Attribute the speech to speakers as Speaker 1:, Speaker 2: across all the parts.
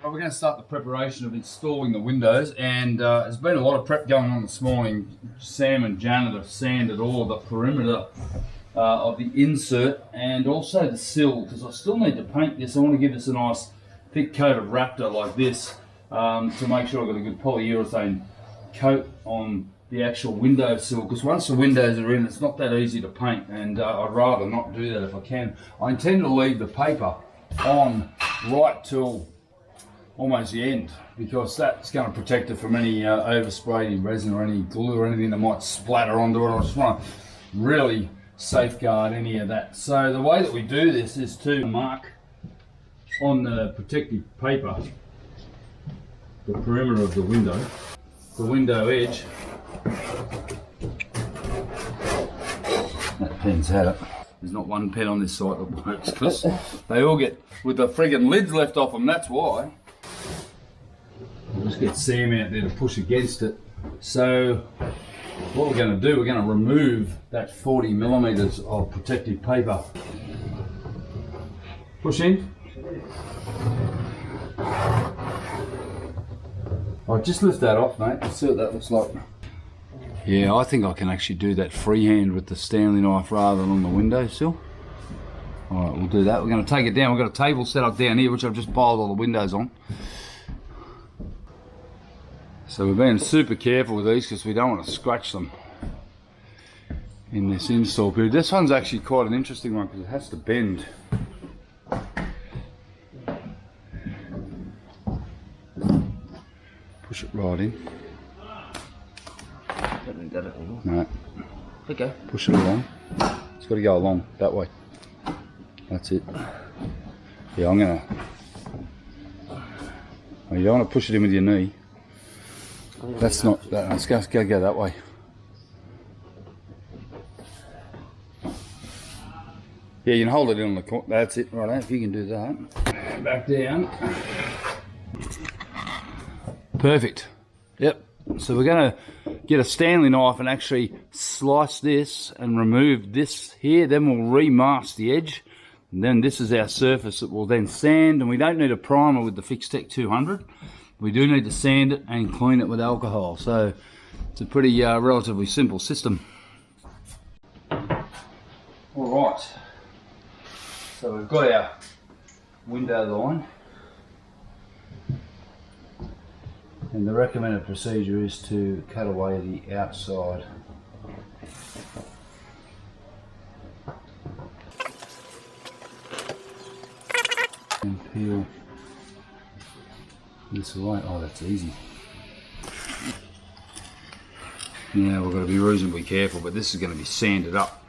Speaker 1: Well, we're going to start the preparation of installing the windows, and there's been a lot of prep going on this morning. Sam and Janet have sanded all of the perimeter of the insert and also the sill, because I still need to paint this. I want to give this a nice thick coat of Raptor like this to make sure I've got a good polyurethane coat on the actual window sill, because once the windows are in, it's not that easy to paint, and I'd rather not do that if I can. I intend to leave the paper on right till almost the end, because that's going to protect it from any overspraying resin or any glue or anything that might splatter onto it. I just want to really safeguard any of that. So the way that we do this is to mark on the protective paper the perimeter of the window edge. That pen's had it. There's not one pen on this site that works, because they all get with the friggin' lids left off them, that's why. We'll just get Sam out there to push against it. So what we're going to do, we're going to remove that 40 millimeters of protective paper. Push in. I'll just lift that off, mate. Let's see what that looks like. Yeah, I think I can actually do that freehand with the Stanley knife rather than on the windowsill. Alright, we'll do that. We're going to take it down. We've got a table set up down here, which I've just piled all the windows on. So we're being super careful with these because we don't want to scratch them in this install period. This one's actually quite an interesting one because it has to bend. Push it right in. No.
Speaker 2: Okay.
Speaker 1: Push it along. It's got to go along that way. That's it. Yeah, I'm gonna. Oh, you don't want to push it in with your knee. That's not that. Let's go that way. Yeah, you can hold it in on the corner. That's it. Right, if you can do that. Back down. Perfect. Yep. So we're going to get a Stanley knife and actually slice this and remove this here. Then we'll remask the edge. And then this is our surface that we'll then sand. And we don't need a primer with the Fixtech 200. We do need to sand it and clean it with alcohol. So it's a pretty relatively simple system. All right. So we've got our window line. And the recommended procedure is to cut away the outside. And peel this away. Oh, that's easy. Now we've got to be reasonably careful, but this is going to be sanded up.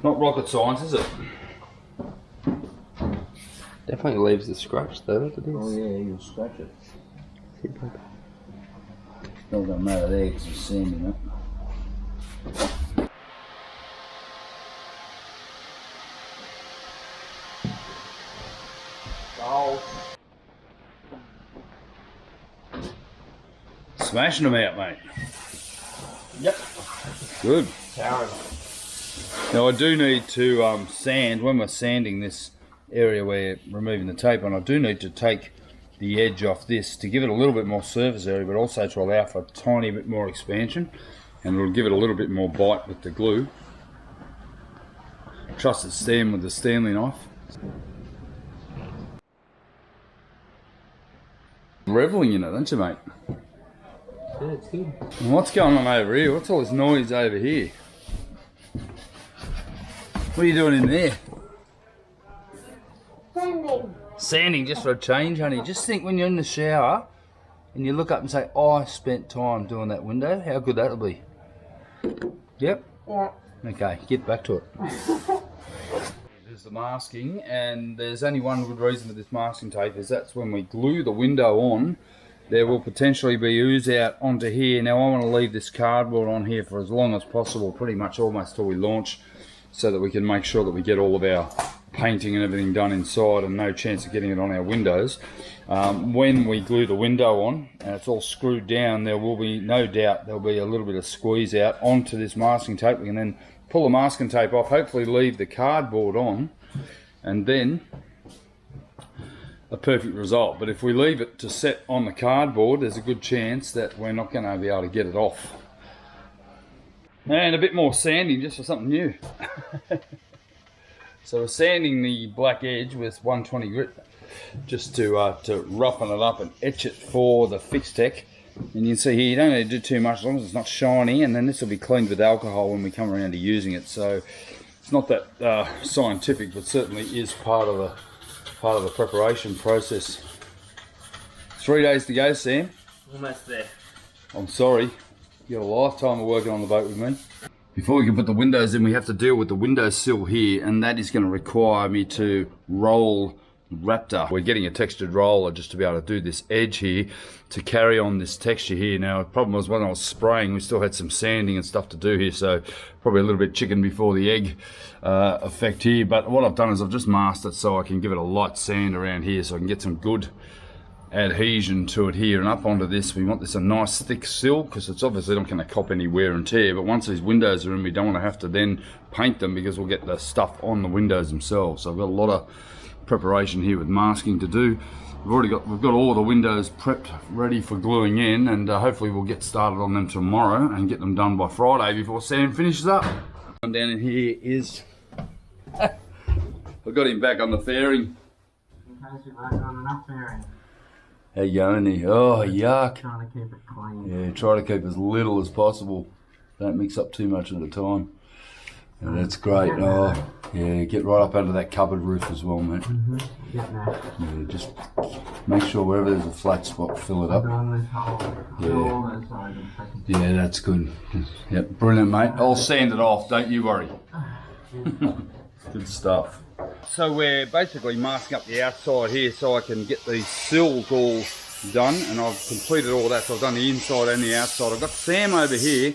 Speaker 1: Not rocket science, is it?
Speaker 2: Definitely leaves the scratch though.
Speaker 1: Oh yeah, you'll scratch it. Still don't matter there because you're sanding it.
Speaker 2: Oh.
Speaker 1: Smashing them out, mate.
Speaker 2: Yep.
Speaker 1: Good.
Speaker 2: Karen.
Speaker 1: Now I do need to sand, when we're sanding this area where we're removing the tape on, I do need to take the edge off this to give it a little bit more surface area, but also to allow for a tiny bit more expansion, and it'll give it a little bit more bite with the glue. Trust it's staying with the Stanley knife. Reveling in it, don't you, mate?
Speaker 2: Yeah, it's good.
Speaker 1: And what's going on over here? What's all this noise over here? What are you doing in there?
Speaker 3: Sanding.
Speaker 1: Sanding just for a change, honey. Just think when you're in the shower and you look up and say, oh, I spent time doing that window, how good that'll be. Yep?
Speaker 3: Yeah.
Speaker 1: Okay, get back to it. There's the masking, and there's only one good reason for this masking tape, is that's when we glue the window on, there will potentially be ooze out onto here. Now I want to leave this cardboard on here for as long as possible, pretty much almost till we launch, so that we can make sure that we get all of our painting and everything done inside and no chance of getting it on our windows. When we glue the window on and it's all screwed down, there will be, no doubt, there'll be a little bit of squeeze out onto this masking tape. We can then pull the masking tape off, hopefully leave the cardboard on, and then a perfect result. But if we leave it to set on the cardboard, there's a good chance that we're not going to be able to get it off. And a bit more sanding just for something new. So we're sanding the black edge with 120 grit just to roughen it up and etch it for the fixed tech. And you can see here, you don't need to do too much as long as it's not shiny, and then this will be cleaned with alcohol when we come around to using it. So it's not that scientific, but certainly is part of the preparation process. 3 days to go, Sam.
Speaker 2: Almost there.
Speaker 1: I'm sorry, you got a lifetime of working on the boat with me. Before we can put the windows in, we have to deal with the windowsill here, and that is going to require me to roll Raptor. We're getting a textured roller just to be able to do this edge here to carry on this texture here. Now the problem was when I was spraying, we still had some sanding and stuff to do here, so probably a little bit chicken before the egg effect here. But what I've done is I've just masked it so I can give it a light sand around here so I can get some good adhesion to it here. And up onto this, we want this a nice thick sill because it's obviously not going to cop any wear and tear, but once these windows are in, we don't want to have to then paint them because we'll get the stuff on the windows themselves. So I've got a lot of preparation here with masking to do. We've got all the windows prepped ready for gluing in, and hopefully we'll get started on them tomorrow and get them done by Friday before Sam finishes up. Down in here is I've got him back on the fairing. How you going there? Oh, yuck.
Speaker 3: Trying to keep it clean.
Speaker 1: Yeah, try to keep as little as possible. Don't mix up too much at a time. Yeah, that's great. Oh, yeah, get right up under that cupboard roof as well, mate.
Speaker 3: Yeah,
Speaker 1: just make sure wherever there's a flat spot, fill it up. Yeah, that's good. Yep, brilliant, mate. I'll sand it off, don't you worry. Good stuff. So we're basically masking up the outside here so I can get these sills all done, and I've completed all that. So I've done the inside and the outside. I've got Sam over here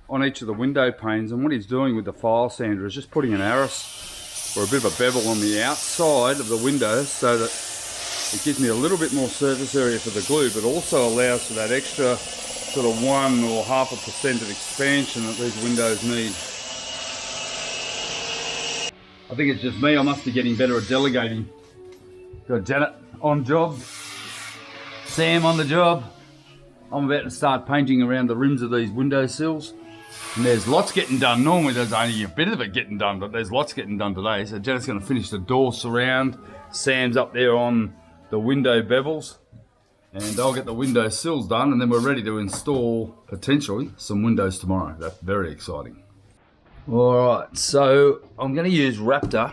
Speaker 1: on each of the window panes, and what he's doing with the file sander is just putting an arris or a bit of a bevel on the outside of the windows so that it gives me a little bit more surface area for the glue, but also allows for that extra sort of 1 or 0.5% of expansion that these windows need. I think it's just me, I must be getting better at delegating. Got Janet on job, Sam on the job. I'm about to start painting around the rims of these windowsills. And there's lots getting done. Normally there's only a bit of it getting done, but there's lots getting done today. So Janet's going to finish the door surround. Sam's up there on the window bevels. And I'll get the window sills done, and then we're ready to install, potentially, some windows tomorrow. That's very exciting. Alright, so I'm going to use Raptor.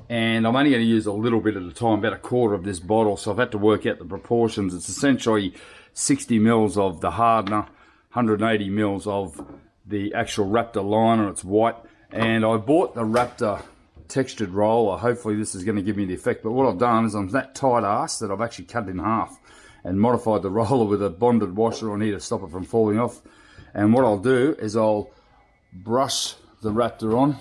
Speaker 1: And I'm only going to use a little bit at a time, about 1/4 of this bottle. So I've had to work out the proportions. It's essentially 60 mils of the hardener, 180 mils of the actual Raptor liner. It's white, and I bought the Raptor textured roller. Hopefully this is going to give me the effect, but what I've done is I'm that tight ass that I've actually cut it in half and modified the roller with a bonded washer on here to stop it from falling off. And what I'll do is I'll brush the Raptor on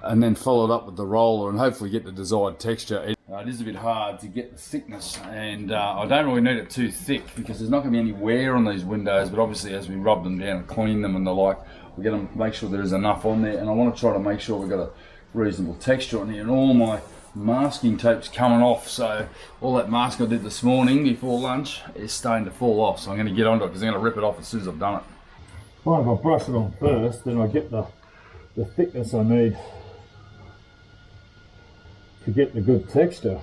Speaker 1: and then follow it up with the roller and hopefully get the desired texture. It is a bit hard to get the thickness, and I don't really need it too thick because there's not going to be any wear on these windows, but obviously as we rub them down and clean them and the like, we're going to make sure there is enough on there, and I want to try to make sure we've got a reasonable texture on here. And all my masking tape's coming off, so all that mask I did this morning before lunch is starting to fall off, so I'm going to get onto it because I'm going to rip it off as soon as I've done it.
Speaker 3: Well, if I brush it on first, then I get the thickness I need to get the good texture.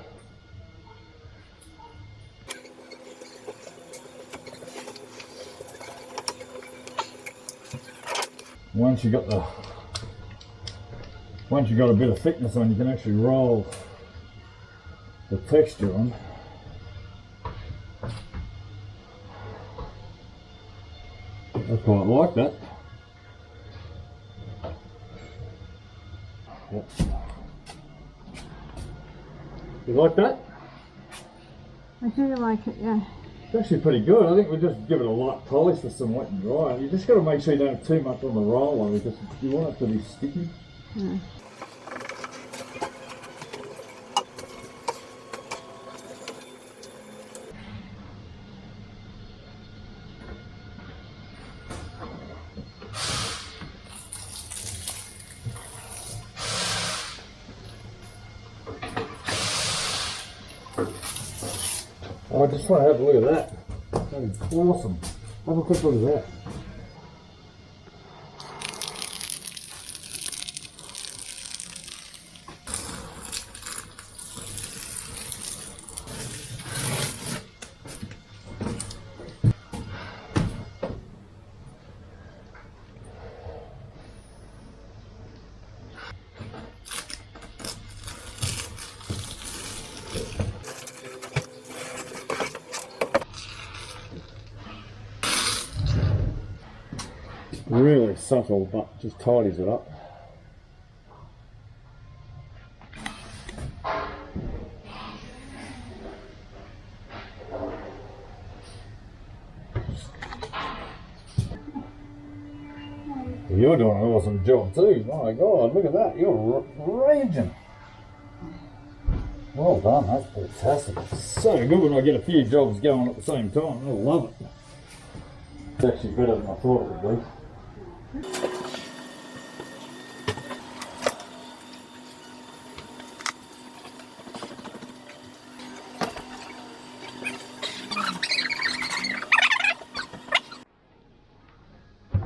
Speaker 3: Once you got a bit of thickness on, you can actually roll the texture on. I quite like that. Yep. You like that?
Speaker 4: I do like it, yeah.
Speaker 3: It's actually pretty good. I think we'll just give it a light polish with some wet and dry. You just got to make sure you don't have too much on the roller because you want it to be sticky.
Speaker 4: Yeah.
Speaker 3: I just want to have a look at that. That is awesome. Have a quick look at that. Really subtle, but just tidies it up. You're doing an awesome job too. My God, look at that. You're raging. Well done, that's fantastic. It's so good when I get a few jobs going at the same time. I love it. It's actually better than I thought it would be.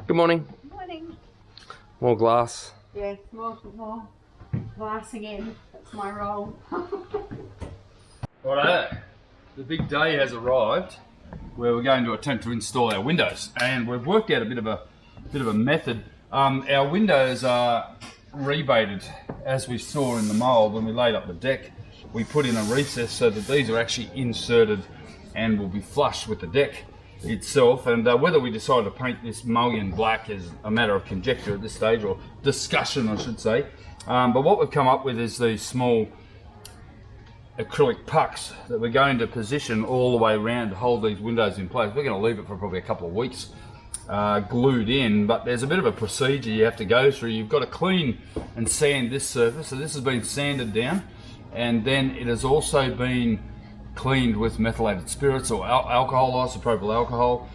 Speaker 2: Good morning.
Speaker 4: Morning.
Speaker 2: More glass.
Speaker 4: Yes, more glass again. That's my role.
Speaker 1: Righto, the big day has arrived where we're going to attempt to install our windows, and we've worked out a bit of a method. Our windows are rebated, as we saw in the mould when we laid up the deck. We put in a recess so that these are actually inserted and will be flush with the deck itself, and whether we decide to paint this mullion black is a matter of conjecture at this stage, or discussion I should say. But what we've come up with is these small acrylic pucks that we're going to position all the way around to hold these windows in place. We're going to leave it for probably a couple of weeks glued in, but there's a bit of a procedure you have to go through. You've got to clean and sand this surface, so this has been sanded down, and then it has also been cleaned with methylated spirits or alcohol, isopropyl alcohol.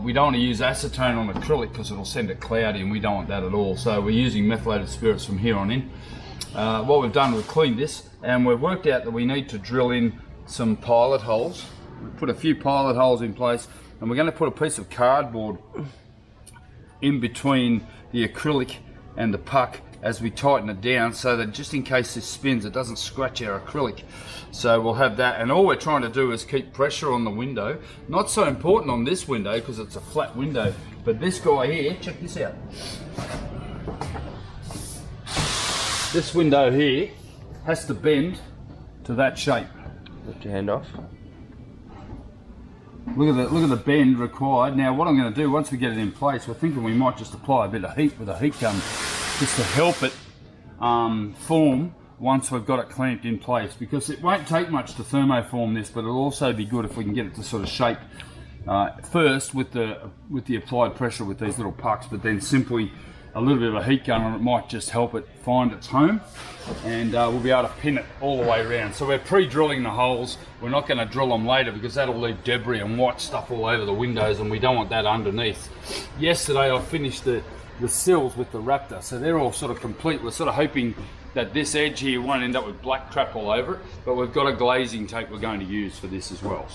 Speaker 1: We don't want to use acetone on acrylic because it'll send it cloudy, and we don't want that at all. So we're using methylated spirits from here on in. What we've done, we've cleaned this, and we've worked out that we need to drill in some pilot holes. We've put a few pilot holes in place, and we're going to put a piece of cardboard in between the acrylic and the puck as we tighten it down, so that just in case this spins, it doesn't scratch our acrylic. So we'll have that, and all we're trying to do is keep pressure on the window. Not so important on this window because it's a flat window, but this guy here, check this out. This window here has to bend to that shape.
Speaker 2: Lift your hand off.
Speaker 1: Look at the bend required. Now what I'm going to do, once we get it in place, we're thinking we might just apply a bit of heat with a heat gun just to help it form once we've got it clamped in place, because it won't take much to thermoform this, but it'll also be good if we can get it to sort of shape first with the applied pressure with these little pucks, but then simply a little bit of a heat gun on it might just help it find its home, and we'll be able to pin it all the way around. So we're pre-drilling the holes. We're not going to drill them later because that'll leave debris and white stuff all over the windows, and we don't want that underneath. Yesterday I finished the sills with the Raptor, so they're all sort of complete. We're sort of hoping that this edge here won't end up with black crap all over it, but we've got a glazing tape we're going to use for this as well.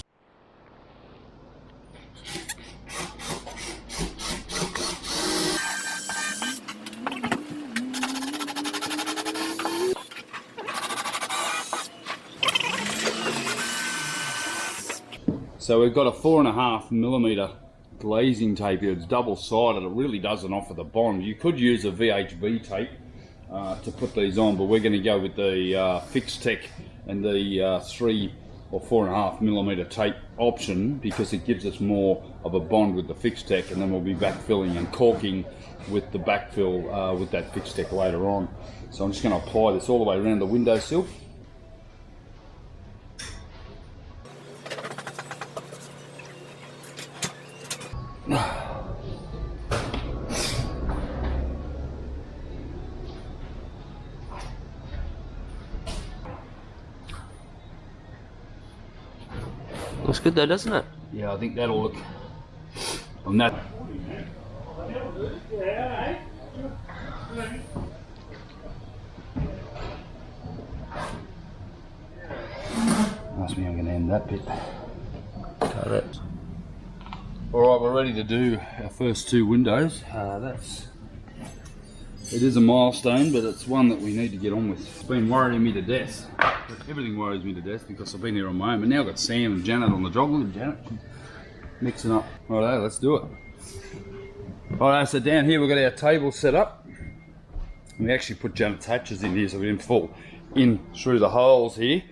Speaker 1: So we've got a 4.5mm glazing tape here. It's double-sided. It really doesn't offer the bond. You could use a VHB tape to put these on, but we're going to go with the Fix Tech and the 3 or 4.5mm tape option, because it gives us more of a bond with the Fix Tech, and then we'll be backfilling and caulking with the backfill with that Fix Tech later on. So I'm just going to apply this all the way around the windowsill.
Speaker 2: Looks good though, doesn't it?
Speaker 1: Yeah, I think that'll look on that. Nice I'm going to end that bit.
Speaker 2: Got it.
Speaker 1: Alright, we're ready to do our first 2 windows. It is a milestone, but it's one that we need to get on with. It's been worrying me to death. Everything worries me to death because I've been here on my own. But now I've got Sam and Janet on the job. Look at Janet, mixing up. Righto, let's do it. Alright, so down here we've got our table set up. We actually put Janet's hatches in here so we didn't fall in through the holes here.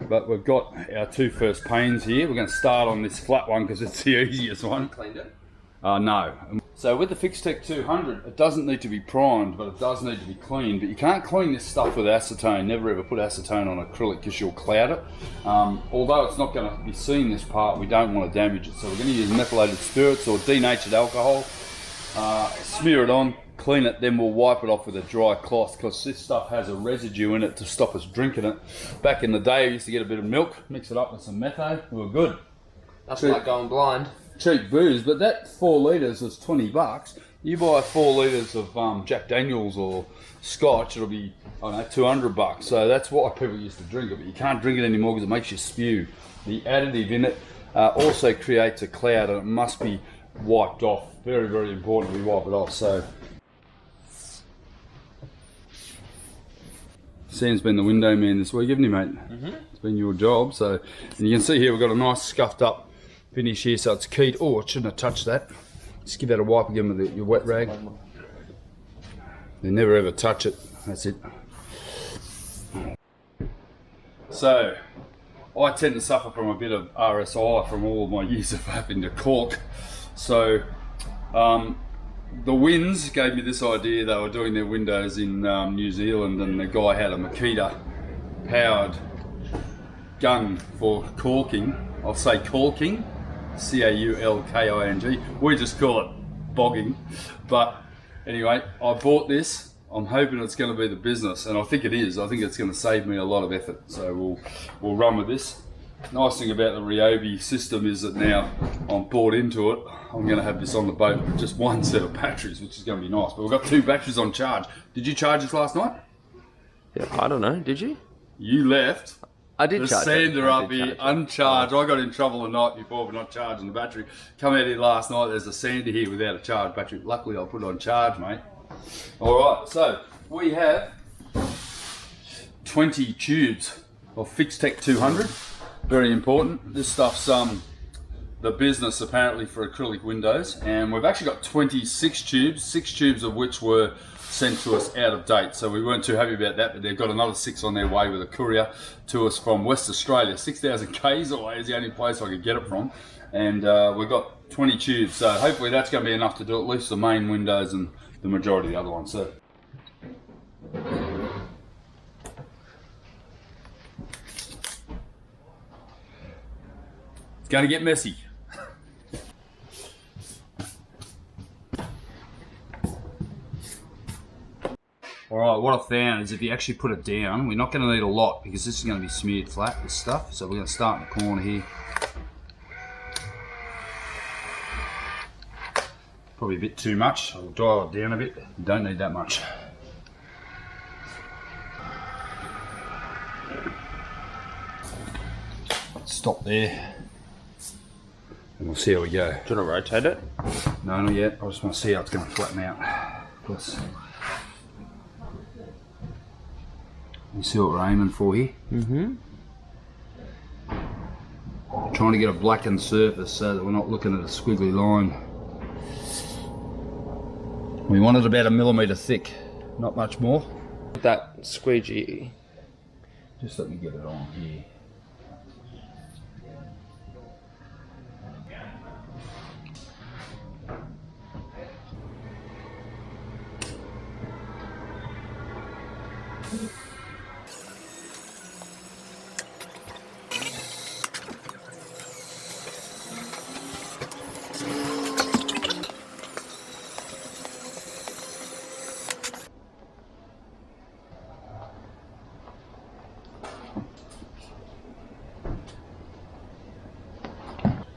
Speaker 1: But we've got our 2 first panes here. We're going to start on this flat one because it's the easiest one.
Speaker 2: Cleaned it?
Speaker 1: No. So with the Fixtech 200, it doesn't need to be primed, but it does need to be cleaned. But you can't clean this stuff with acetone. Never ever put acetone on acrylic because you'll cloud it. Although it's not going to be seen this part, we don't want to damage it. So we're going to use methylated spirits or denatured alcohol. Smear it on, clean it, then we'll wipe it off with a dry cloth because this stuff has a residue in it to stop us drinking it. Back in the day, I used to get a bit of milk, mix it up with some metho. We were good.
Speaker 2: That's like going blind.
Speaker 1: Cheap booze, but that 4 litres was $20. You buy 4 litres of Jack Daniels or Scotch, it'll be, I don't know, $200. So that's why people used to drink it, but you can't drink it anymore because it makes you spew. The additive in it also creates a cloud and it must be wiped off. Very, very important we wipe it off. So Sam's been the window man this week, hasn't he, mate? It's been your job. So, and you can see here we've got a nice scuffed up finish here, so it's keyed. Oh, I shouldn't have touched that. Just give that a wipe again with your wet rag. They never ever touch it. That's it. So, I tend to suffer from a bit of RSI from all of my years of having to caulk. So, the Winds gave me this idea. They were doing their windows in New Zealand, and the guy had a Makita powered gun for caulking. I'll say caulking. C-A-U-L-K-I-N-G. We just call it bogging. But anyway, I bought this. I'm hoping it's going to be the business, and I think it is. I think it's going to save me a lot of effort. So we'll run with this. Nice thing about the Ryobi system is that now I'm bought into it. I'm going to have this on the boat with just 1 set of batteries, which is going to be nice. But we've got 2 batteries on charge. Did you charge this last night?
Speaker 2: Yeah, I don't know. Did you?
Speaker 1: You left.
Speaker 2: I did
Speaker 1: the
Speaker 2: charge
Speaker 1: sander
Speaker 2: it.
Speaker 1: up here, uncharged. I got in trouble the night before for not charging the battery. Come out here last night, there's a sander here without a charged battery. Luckily I put it on charge, mate. Alright, so we have 20 tubes of Fixtech 200. Very important. This stuff's the business apparently for acrylic windows. And we've actually got 26 tubes, 6 tubes of which were sent to us out of date, so we weren't too happy about that, but they've got another 6 on their way with a courier to us from West Australia. 6,000 k's away is the only place I could get it from, and we've got 20 tubes, so hopefully that's going to be enough to do at least the main windows and the majority of the other ones. So it's going to get messy. Alright, what I found is if you actually put it down, we're not going to need a lot because this is going to be smeared flat, this stuff. So we're going to start in the corner here. Probably a bit too much. I'll dial it down a bit. You don't need that much. Stop there. And we'll see how we go.
Speaker 2: Do you want to rotate it?
Speaker 1: No, not yet. I just want to see how it's going to flatten out. Plus, you see what we're aiming for here? Trying to get a blackened surface so that we're not looking at a squiggly line. We want it about 1 millimetre thick, not much more.
Speaker 2: That squeegee.
Speaker 1: Just let me get it on here.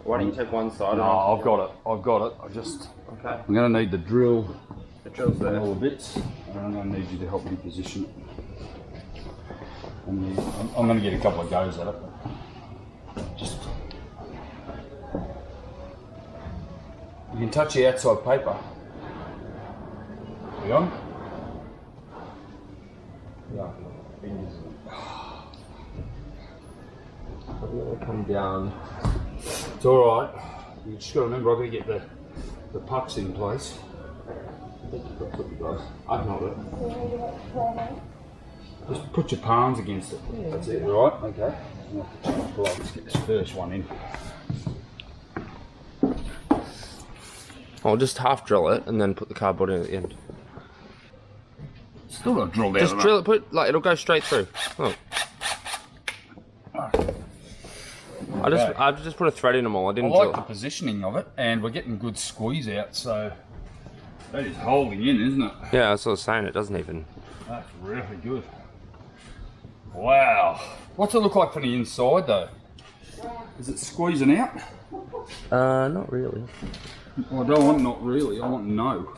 Speaker 2: Why don't you take one side?
Speaker 1: No, I've got it. I've got it.
Speaker 2: Okay.
Speaker 1: I'm going to need the drill.
Speaker 2: The drill's
Speaker 1: And
Speaker 2: there.
Speaker 1: all the bits, and I'm going to need you to help me position it. I'm going to get a couple of goes at it. You can touch the outside paper. You on?
Speaker 2: Yeah. Come down.
Speaker 1: It's alright. You just got to remember, I've got to get the pucks in place. I can hold it. Just put your palms against it. Yeah. That's it, right? Okay. Let's get this first one in.
Speaker 2: I'll just half drill it and then put the cardboard in at the end.
Speaker 1: Still not drilled out.
Speaker 2: Just drill it, it'll go straight through. Look. I just put a thread in them all. I didn't
Speaker 1: like
Speaker 2: drill
Speaker 1: the positioning of it, and we're getting good squeeze out, so that is holding in, isn't it?
Speaker 2: Yeah, that's what I was saying. It doesn't even.
Speaker 1: That's really good. Wow. What's it look like from the inside, though? Is it squeezing out?
Speaker 2: Not really.
Speaker 1: Well, I don't want not really. I want no.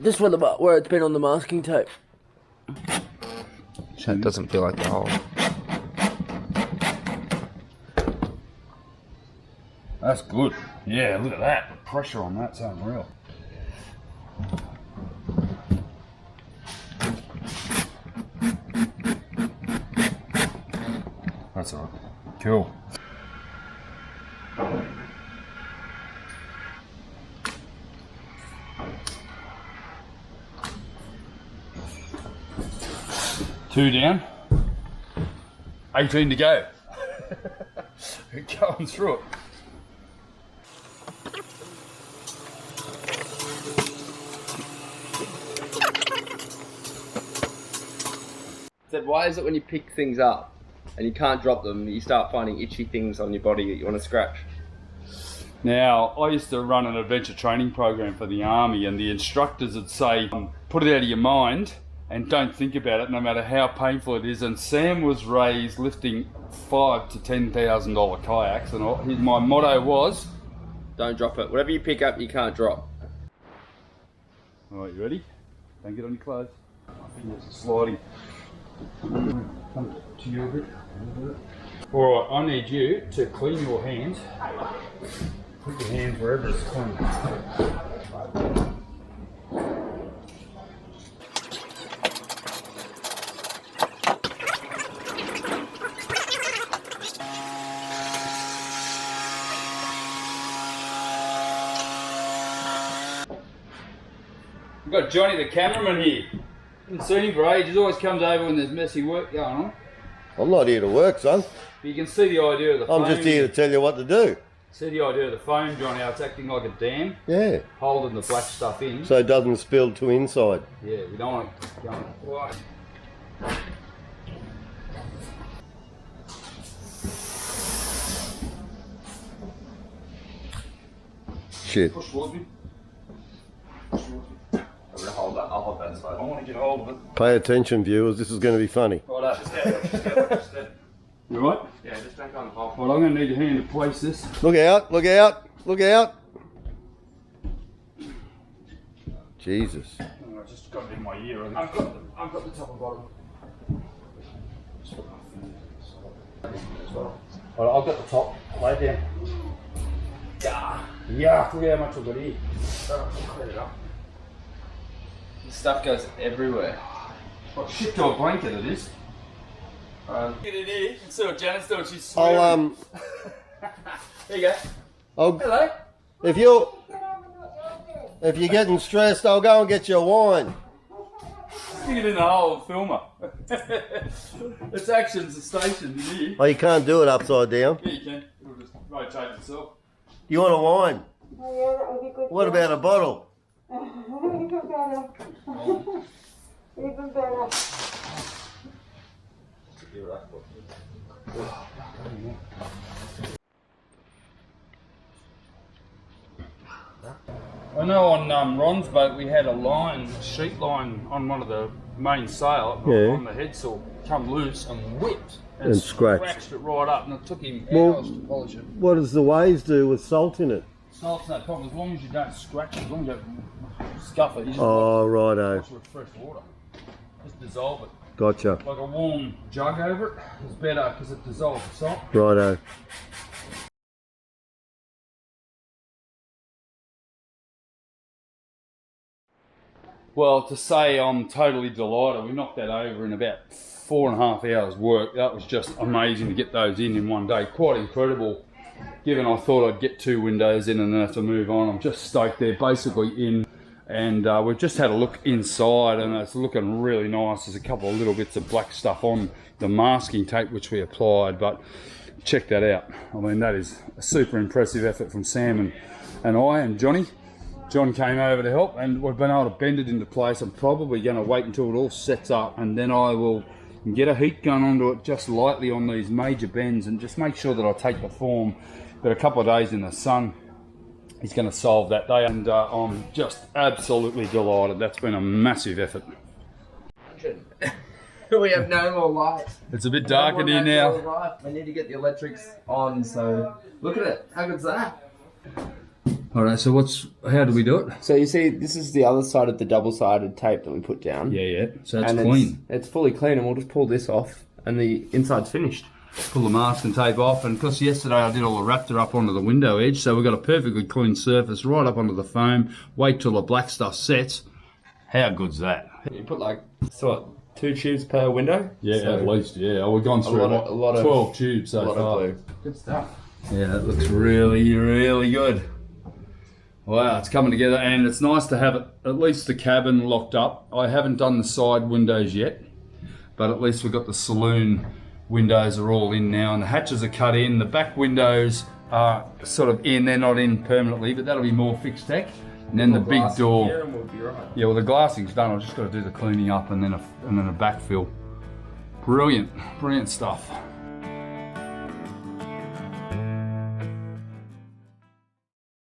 Speaker 2: Just where it's been on the masking tape. That doesn't feel like the hole.
Speaker 1: That's good. Yeah, look at that. The pressure on that's unreal. That's all right. Cool. Two down. 18 to go. Going through it.
Speaker 2: Said, why is it when you pick things up and you can't drop them, you start finding itchy things on your body that you want to scratch?
Speaker 1: Now, I used to run an adventure training program for the army, and the instructors would say, put it out of your mind and don't think about it, no matter how painful it is. And Sam was raised lifting $5,000 to $10,000 kayaks, and my motto was,
Speaker 2: don't drop it. Whatever you pick up, you can't drop.
Speaker 1: all right, you ready? Don't get on your clothes. My fingers are sliding. Come to you a bit. All right, I need you to clean your hands. Put your hands wherever it's clean. We've got Johnny the cameraman here. Haven't seen him for ages. Always comes over when there's messy work going on.
Speaker 5: I'm not here to work, son.
Speaker 1: But you can see the idea of the foam.
Speaker 5: I'm just here to tell you what to do.
Speaker 1: See the idea of the foam, Johnny, how it's acting like a dam,
Speaker 5: Yeah.
Speaker 1: holding the black stuff in.
Speaker 5: So it doesn't spill to inside.
Speaker 1: Yeah, we don't want it going right.
Speaker 5: Shit.
Speaker 1: Push towards me.
Speaker 2: I'm gonna hold that. I'll hold that side.
Speaker 1: I want to get hold of it.
Speaker 5: Pay attention, viewers. This is going to be funny.
Speaker 1: Right up. You right?
Speaker 2: Yeah, just don't go on the hole.
Speaker 1: Well, I'm going to need your hand to place this.
Speaker 5: Look out, look out, look out. Jesus.
Speaker 1: I just got it in my ear. I've got the top and bottom. Right, I've got the top. Lay it down. Yeah, look how much I've got here. Clear it up.
Speaker 2: This stuff goes everywhere.
Speaker 1: What shit to a blanket it is. Get in here and see what Janet's doing. She's swearing.
Speaker 5: I'll
Speaker 1: There you go.
Speaker 5: I'll,
Speaker 1: Hello.
Speaker 5: if you're getting stressed, I'll go and get you a wine.
Speaker 1: Stick it in the hole, filmer. It's actions, the station in here.
Speaker 5: Oh, you can't do it upside down.
Speaker 1: Yeah, you can. It'll just rotate itself.
Speaker 5: You want a wine?
Speaker 4: Oh, yeah, that would be good.
Speaker 5: What about a bottle?
Speaker 4: Even better. Even better.
Speaker 1: I know on Ron's boat we had a sheet line on one of the main sail on the headsail come loose and whipped
Speaker 5: And scratched.
Speaker 1: scratched it right up, and it took him
Speaker 5: Well-
Speaker 1: hours to polish it.
Speaker 5: What does the waves do with salt in it?
Speaker 1: Salt's no problem, as long as you don't scratch it, as long as you don't scuff it, you just
Speaker 5: Oh, righto.
Speaker 1: wash it with fresh water. Just dissolve it.
Speaker 5: Gotcha.
Speaker 1: Like a warm jug over it is better because it dissolves the salt.
Speaker 5: Righto.
Speaker 1: Well, to say I'm totally delighted, we knocked that over in about 4.5 hours work. That was just amazing to get those in one day. Quite incredible, given I thought I'd get 2 windows in and then have to move on. I'm just stoked they're basically in, and we've just had a look inside and it's looking really nice. There's a couple of little bits of black stuff on the masking tape which we applied, but check that out. I mean, that is a super impressive effort from Sam and I and Johnny. John came over to help, and we've been able to bend it into place. I'm probably going to wait until it all sets up, and then I will get a heat gun onto it just lightly on these major bends and just make sure that I take the form. But a couple of days in the sun is going to solve that day, and I'm just absolutely delighted. That's been a massive effort.
Speaker 2: We have no more lights.
Speaker 1: It's a bit dark in here now.
Speaker 2: We need to get the electrics on, so look at it. How good's that?
Speaker 1: All right, so how do we do it?
Speaker 2: So you see, this is the other side of the double-sided tape that we put down.
Speaker 1: Yeah. So it's
Speaker 2: and
Speaker 1: clean.
Speaker 2: It's fully clean, and we'll just pull this off, and the inside's finished.
Speaker 1: Pull the masking tape off, and because yesterday I did all the Raptor up onto the window edge, so we've got a perfectly clean surface right up onto the foam. Wait till the black stuff sets. How good's that?
Speaker 2: You put like, so what, 2 tubes per window?
Speaker 1: Yeah,
Speaker 2: so
Speaker 1: at least, yeah. We've gone through
Speaker 2: a lot of
Speaker 1: 12 tubes so far.
Speaker 2: glue. Good stuff.
Speaker 1: Yeah, that looks really, really good. Wow, it's coming together, and it's nice to have it, at least the cabin locked up. I haven't done the side windows yet, but at least we've got the saloon windows are all in now, and the hatches are cut in. The back windows are sort of in, they're not in permanently, but that'll be more fixed tech. And then the big door.
Speaker 2: Here and we'll be right.
Speaker 1: Yeah, well the glassing's done. I've just got to do the cleaning up and then a backfill. Brilliant stuff.